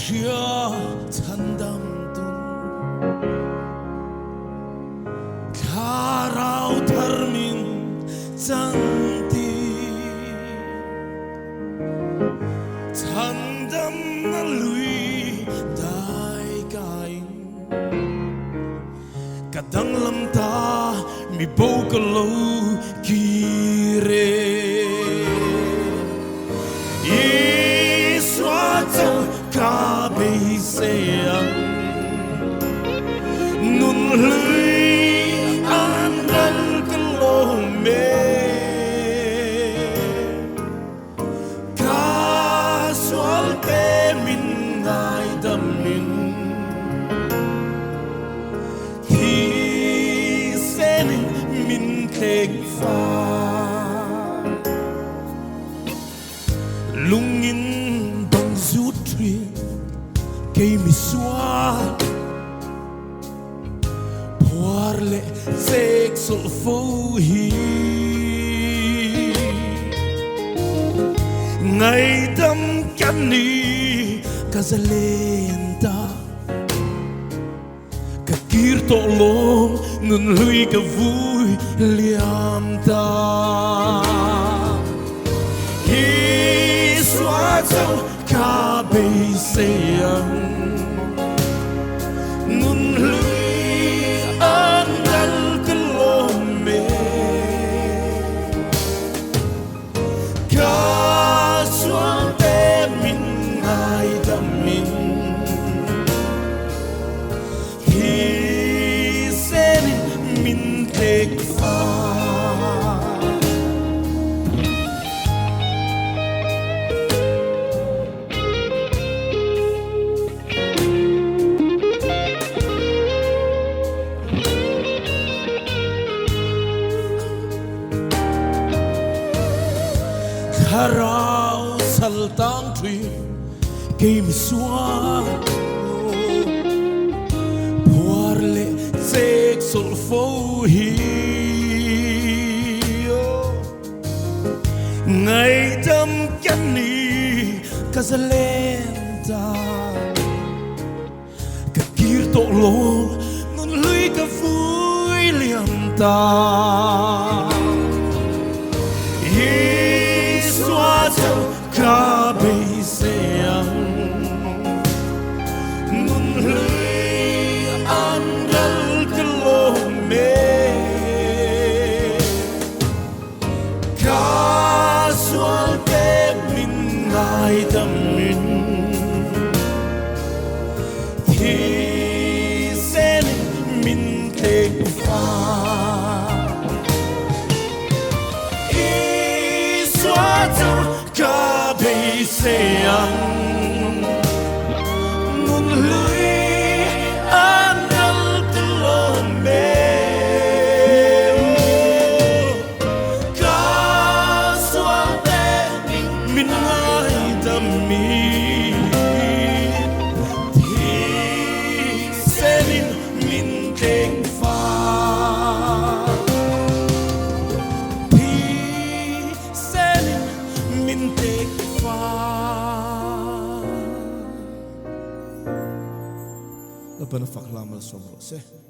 chia thân đâm tung khá rau thar mình chẳng ti thân đâm na lui đại cái cả đăng lâm ta mi bầu cả lâu kỳ rê ca bê xe nun lưới an đăng cái lô mê ca xoal tê mình ngài đâm mình khi xe mình thèn pha lung in bằng rút thuyền cây mi xóa poar lệ sek sol phô hi ngày đâm cắn ni ca za lenta ca kir to lo nun lui ca vui liam ta hi xóa dấu ca bê xe nun lưới an đal cái lô mê ca xoan tê mình ngài đâm mình hi sen mình thèn pha rau sal tang thủy cây mi xóa poar lệ sek sol phô hi ngày đâm cắn ni ca za lenta ca kir to lo nun lui ca vui liam ta ca bê xe nun lưới an đal cái lô mê ca xoal tê mình ngài đâm mình thì sẽ mình thèn pha ý xóa dấu ca bê xe nun lưới an đal cái lô mê ca xoan tê mình ngài đâm mình thì sẽ mình thèn pha Lepas nak faklah mal somro se.